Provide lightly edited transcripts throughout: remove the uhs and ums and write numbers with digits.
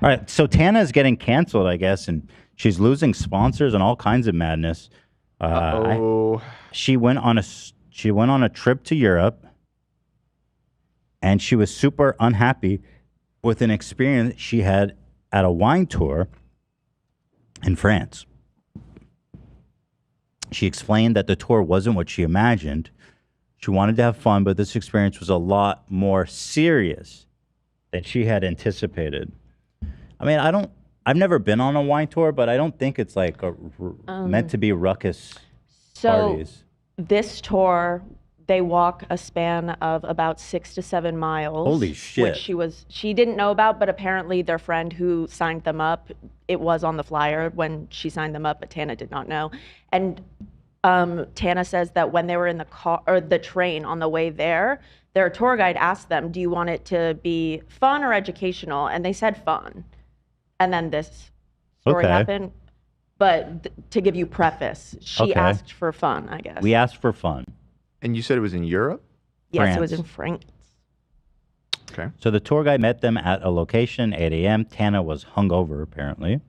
All right, so Tana is getting canceled, I guess, and she's losing sponsors and all kinds of madness. She went on a trip to Europe, and she was super unhappy with an experience she had at a wine tour in France. She explained that the tour wasn't what she imagined. She wanted to have fun, but this experience was a lot more serious than she had anticipated. I mean, I've never been on a wine tour, but I don't think it's like meant to be ruckus parties. This tour, they walk a span of about 6 to 7 miles. Holy shit. Which she didn't know about, but apparently their friend who signed them up, it was on the flyer when she signed them up, but Tana did not know. And Tana says that when they were in the car or the train on the way there, their tour guide asked them, do you want it to be fun or educational? And they said fun. And then this story happened. But to give you preface, she asked for fun, I guess. We asked for fun. And you said it was in Europe? Yes, France. it was in France. Okay. So the tour guide met them at a location, 8 a.m. Tana was hungover, apparently.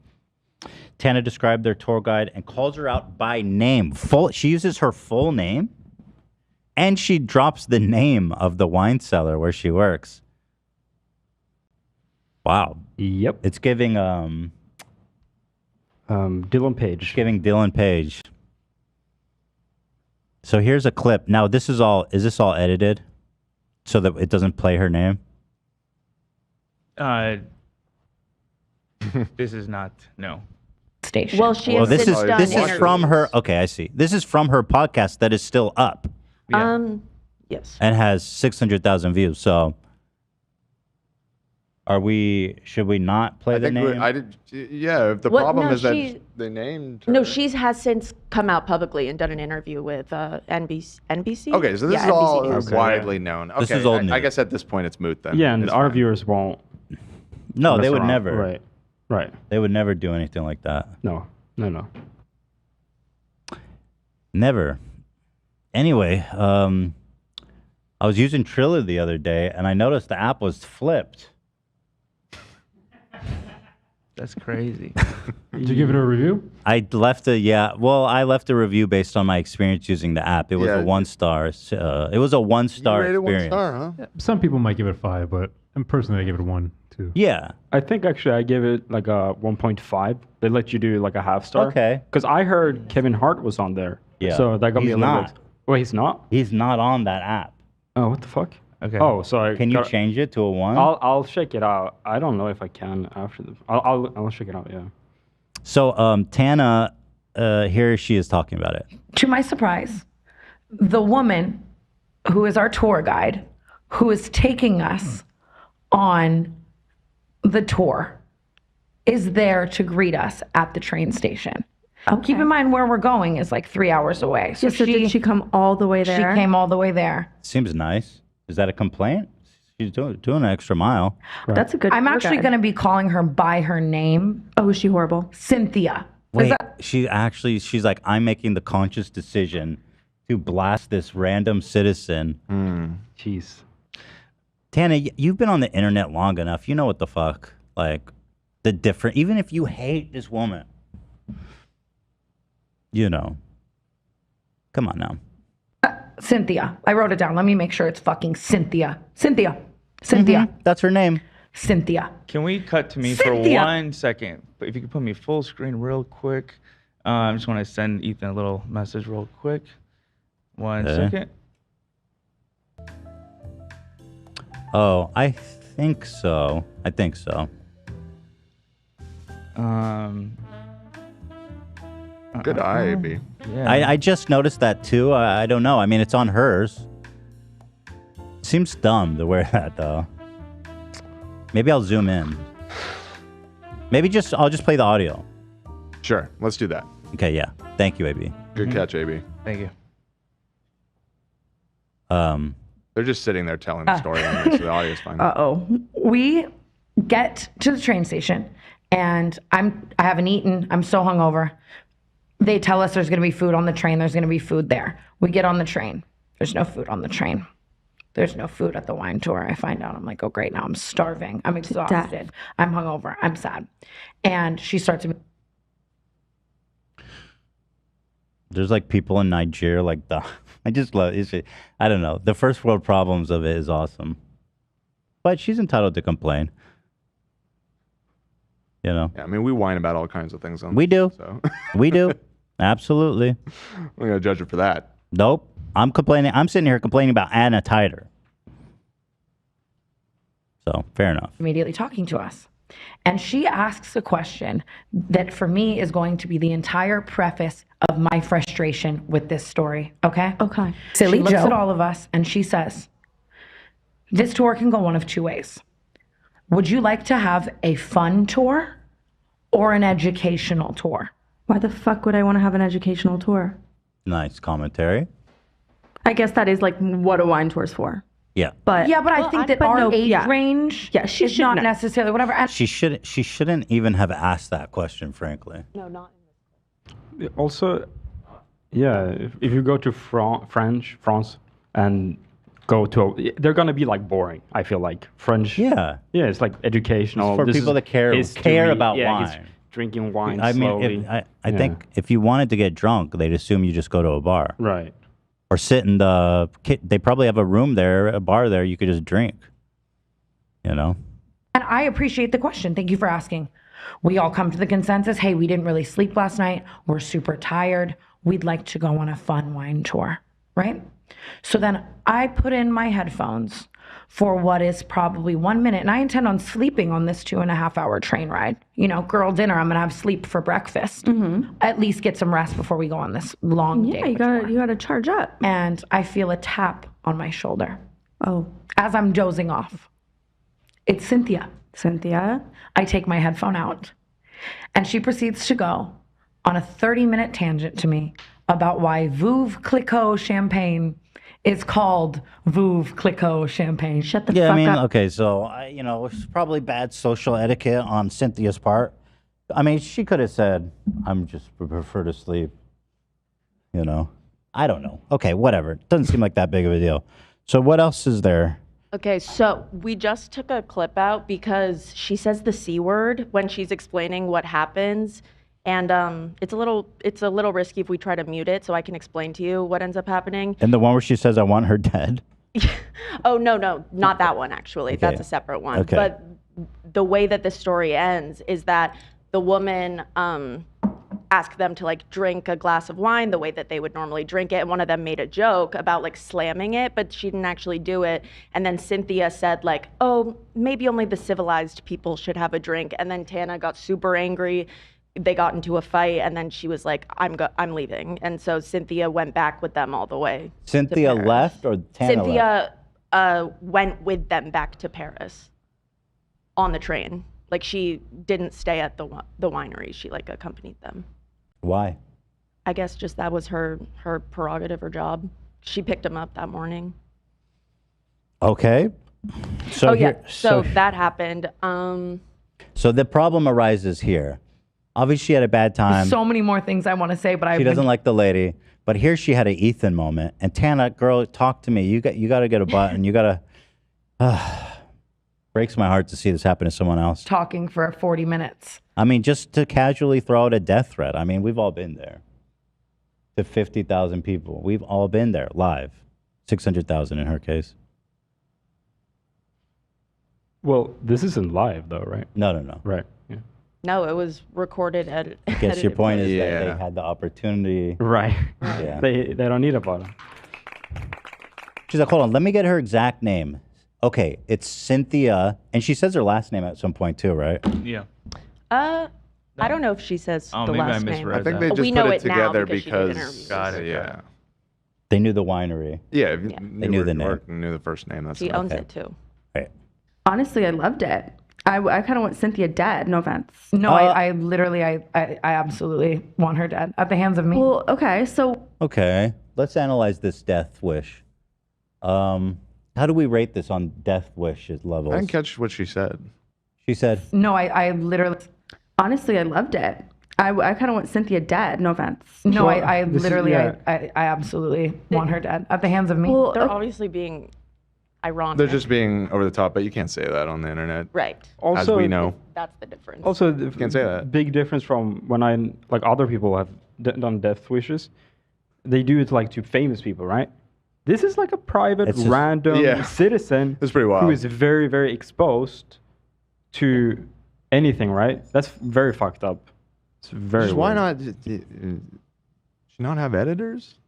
Tana described their tour guide and calls her out by name. She uses her full name, and she drops the name of the wine cellar where she works. Wow. Yep. It's giving Dylan Page. It's giving Dylan Page. So here's a clip. Now is this all edited so that it doesn't play her name? This is not, no. Station. Well, this is from her. Okay, I see. This is from her podcast that is still up. Yeah. Yes. And has 600,000 views. So should we not play the name? If the problem is that they named her. No, she has since come out publicly and done an interview with NBC. Okay, so this is all widely known. Okay, this is old news. I guess at this point it's moot then. Yeah, and our viewers won't. No, they would never. Right. They would never do anything like that. No. Never. Anyway, I was using Triller the other day, and I noticed the app was flipped. That's crazy. Did you give it a review? I left a review based on my experience using the app. It was a 1-star. It was a 1-star You rated experience. 1 star, huh? Yeah, some people might give it a 5, but personally I give it a 1, 2. Yeah. I think actually I give it like a 1.5. They let you do like a half star. Okay. Because I heard Kevin Hart was on there. Yeah. So that got me He's a little not. bit. Wait, he's not? He's not on that app. Oh, what the fuck? Okay. Oh, so Can you change it to a 1? I'll check it out. I don't know if I can after the. I'll check it out. Yeah. So Tana, here she is talking about it. To my surprise, the woman who is our tour guide, who is taking us on the tour, is there to greet us at the train station. Keep in mind where we're going is like 3 hours away. So did she come all the way there? She came all the way there. Seems nice. Is that a complaint? She's doing an extra mile. That's a good. I'm actually going to be calling her by her name. Oh, is she horrible? Cynthia. Wait, she's like, I'm making the conscious decision to blast this random citizen. Jeez. Tana, you've been on the internet long enough. You know what the fuck? Like, the different, even if you hate this woman, you know. Come on now. Cynthia. I wrote it down. Let me make sure it's fucking Cynthia. Cynthia. Cynthia. That's her name. Cynthia. Can we cut to me Cynthia. for 1 second? But if you could put me full screen real quick. I just want to send Ethan a little message real quick. 1 second. Oh, I think so. Good eye, AB. Yeah. I just noticed that too. I don't know. I mean, it's on hers. Seems dumb to wear that though. Maybe I'll zoom in. I'll just play the audio. Sure, let's do that. Okay, yeah. Thank you, AB. Good catch, AB. Thank you. They're just sitting there telling the story on me, so the audio's fine. We get to the train station and I haven't eaten. I'm so hungover. They tell us there's going to be food on the train. There's going to be food there. We get on the train. There's no food on the train. There's no food at the wine tour. I find out. I'm like, oh, great. Now I'm starving. I'm exhausted. I'm hungover. I'm sad. And she starts to. There's like people in Nigeria, like the. I just love it. I don't know. The first world problems of it is awesome. But she's entitled to complain. You know? Yeah, I mean, we whine about all kinds of things. We do. So. We do. Absolutely. I'm going to judge her for that. Nope. I'm complaining. I'm sitting here complaining about Anna Titer. So, fair enough. Immediately talking to us. And she asks a question that for me is going to be the entire preface of my frustration with this story. Okay? Okay. Silly She looks Joe. at all of us and she says, this tour can go one of two ways. Would you like to have a fun tour or an educational tour? Why the fuck would I want to have an educational tour? Nice commentary. I guess that is like what a wine tour's for. Yeah. But Yeah, but I think that our age range she is should not know. necessarily whatever. And She shouldn't even have asked that question, frankly. No, not. Also, yeah, if you go to France, and go to, they're gonna be like boring. I feel like French. Yeah. Yeah, it's like educational. It's for This people is that care history. about Yeah, he's wine. drinking wine I mean, slowly. I think if you wanted to get drunk, they'd assume you just go to a bar. Right. Or sit in the, they probably have a room there, a bar there, you could just drink. You know? And I appreciate the question. Thank you for asking. We all come to the consensus, hey, we didn't really sleep last night. We're super tired. We'd like to go on a fun wine tour, right? So then I put in my headphones for what is probably 1 minute. And I intend on sleeping on this 2.5 hour train ride. You know, girl dinner, I'm gonna have sleep for breakfast. At least get some rest before we go on this long day. yeah, you gotta charge up. And I feel a tap on my shoulder Oh, as I'm dozing off. It's Cynthia. Cynthia. I take my headphone out, and she proceeds to go on a 30-minute tangent to me about why Veuve Clicquot champagne is called Veuve Clicquot champagne. Shut the Yeah, fuck I mean, up. okay, so, it's probably bad social etiquette on Cynthia's part. I mean, she could have said, I'm just prefer to sleep, you know? I don't know. Okay, whatever. Doesn't seem like that big of a deal. So what else is there? Okay, so we just took a clip out because she says the C word when she's explaining what happens. And it's a little risky if we try to mute it, so I can explain to you what ends up happening. And the one where she says, I want her dead? Oh, no, not that one, actually. Okay. That's a separate one. Okay. But the way that this story ends is that the woman asked them to, like, drink a glass of wine the way that they would normally drink it. And one of them made a joke about, like, slamming it, but she didn't actually do it. And then Cynthia said, like, oh, maybe only the civilized people should have a drink. And then Tana got super angry. They got into a fight, and then she was like, I'm leaving. And so Cynthia went back with them all the way. to Cynthia Paris. left or Tana left? Cynthia went with them back to Paris on the train. Like, she didn't stay at the winery. She, like, accompanied them. Why? I guess just that was her prerogative, her job. She picked them up that morning. Okay. So So that happened. So the problem arises here. Obviously, she had a bad time. So many more things I want to say, but She doesn't like the lady. But here she had an Ethan moment. And Tana, girl, talk to me. You got to get a button. You got to... breaks my heart to see this happen to someone else. talking for 40 minutes. I mean, just to casually throw out a death threat. I mean, we've all been there. To 50,000 people. We've all been there, live. 600,000 in her case. Well, this isn't live though, right? No. Right. Yeah. No, it was recorded at. I guess your point is that Yeah. they had the opportunity. Right. Yeah. They don't need a button. She's like, hold on, let me get her exact name. Okay, it's Cynthia. And she says her last name at some point too, right? Yeah. I don't know if she says Oh, the maybe I last name. misread I think that. they But just we know put it it now together because she did because. interviews. Got it. Yeah. They knew the winery. Yeah. They knew the name. Knew the first name. That's She enough. owns Okay. it too. Right. Honestly, I loved it. I kind of want Cynthia dead. No offense. No, I literally, I absolutely want her dead at the hands of me. Well, okay, so Okay, let's analyze this death wish. How do we rate this on death wishes levels? I didn't catch what she said. She said, No, I literally, honestly, I loved it. I kind of want Cynthia dead. No offense. no, Well, I this is- literally, yeah. I absolutely want her dead at the hands of me. Well, They're obviously being ironic. They're just being over the top, but you can't say that on the internet. right. As we know. That's the difference. Also, the Can't say that. big difference from when like other people have done death wishes. They do it like to famous people, right? This is like a private, It's just- random Yeah. citizen It's pretty wild. who is very, very exposed to anything, right? That's very fucked up. It's very. Just why weird. not? Should not have editors?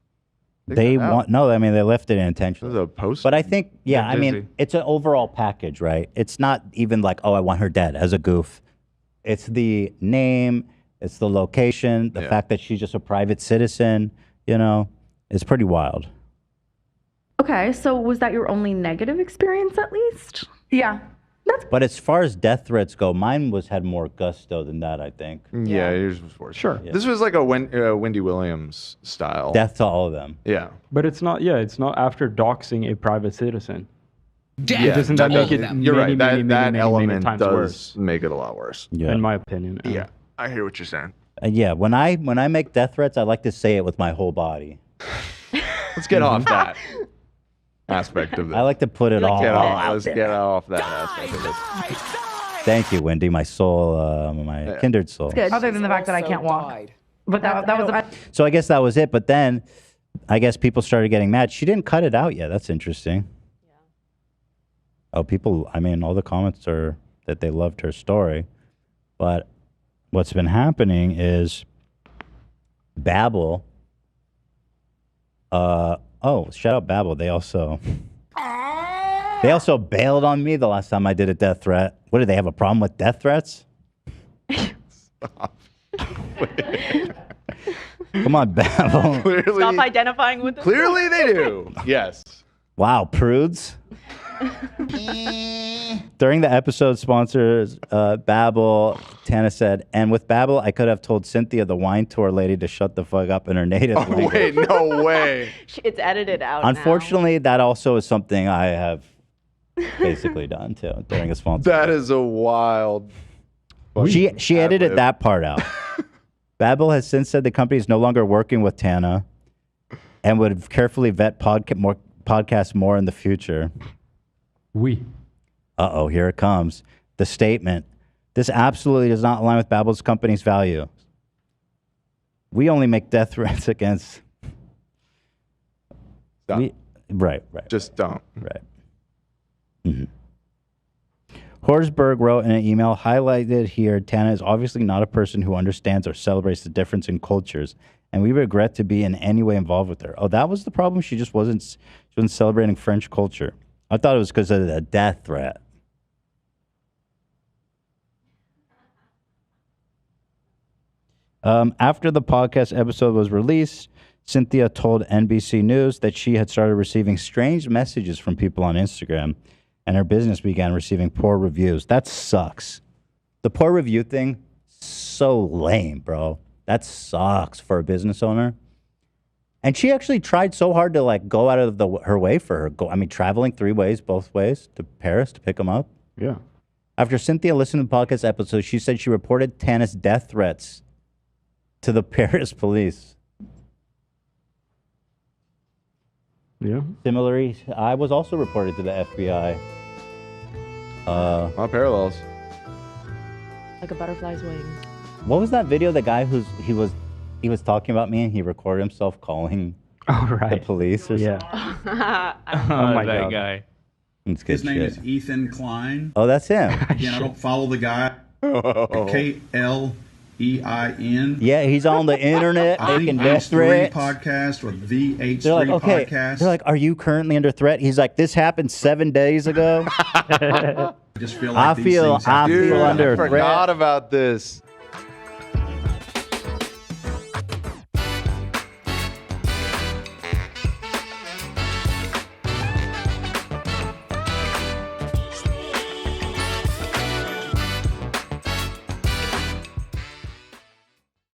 Take They that out. want no. I mean, they left it This intentionally. is a post. But I think, yeah, They're I mean, busy. it's an overall package, right? It's not even like, oh, I want her dead as a goof. It's the name, it's the location, the Yeah. fact that she's just a private citizen, you know, it's pretty wild. Okay, so was that your only negative experience at least? Yeah. But as far as death threats go, mine had more gusto than that, I think. Yeah, yours was worse. Sure. This was like a Wendy Williams style. Death to all of them. Yeah. But it's not. Yeah, it's not after doxing a private citizen. Yeah, Doesn't that make it? You're many, right. many, That many element times does worse? make it a lot worse. Yeah. In my opinion. Yeah, I hear what you're saying. Yeah, when I make death threats, I like to say it with my whole body. Let's get off that aspect of this. I like to put it all Get out. off, let's get off that aspect of this. Thank you, Wendy, my soul, my kindred soul. Good. Other than the fact that I can't walk. But that was a, So I guess that was it. But then I guess people started getting mad. She didn't cut it out yet. That's interesting. Yeah. Oh, people, I mean, all the comments are that they loved her story. But what's been happening is Babbel. Shout out Babbel. They also bailed on me the last time I did a death threat. What, do they have a problem with death threats? Stop. Come on, Babbel. Clearly, Stop identifying with them. clearly they do. Yes. Wow, prudes. During the episode sponsors, Babbel, Tana said, and with Babbel, I could have told Cynthia, the wine tour lady, to shut the fuck up in her native language. Wait, no way. It's edited out. Unfortunately, that also is something I have basically done too during a sponsor. That is a wild. She edited that part out. Babbel has since said the company is no longer working with Tana and would carefully vet podcasts more in the future. Uh-oh, here it comes. The statement. This absolutely does not align with Babbel's company's value. We only make death threats against... Stop. Right. Just don't. Right. Mm-hmm. Horsberg wrote in an email, highlighted here, Tana is obviously not a person who understands or celebrates the difference in cultures, and we regret to be in any way involved with her. Oh, that was the problem? She wasn't celebrating French culture. I thought it was because of the death threat. After the podcast episode was released, Cynthia told NBC News that she had started receiving strange messages from people on Instagram, and her business began receiving poor reviews. That sucks. The poor review thing, so lame, bro. That sucks for a business owner. And she actually tried so hard to like go out of her way for her. Traveling 3 ways, both ways to Paris to pick him up. Yeah. After Cynthia listened to the podcast episode, she said she reported Tana's death threats to the Paris police. Yeah. Similarly, I was also reported to the FBI. A lot of parallels. Like a butterfly's wings. What was that video? The guy he was talking about me and he recorded himself calling the police or something. Oh my that God. guy. It's good His name shit. is Ethan Klein. Oh, that's him. Again, I don't follow the guy. Klein. Yeah, he's on the internet I making think death H3 threats. podcast or the H3 They're like, okay. podcast. They're like, are you currently under threat? He's like, this happened 7 days ago. I just feel like I these feel things have to under I threat. forgot about this.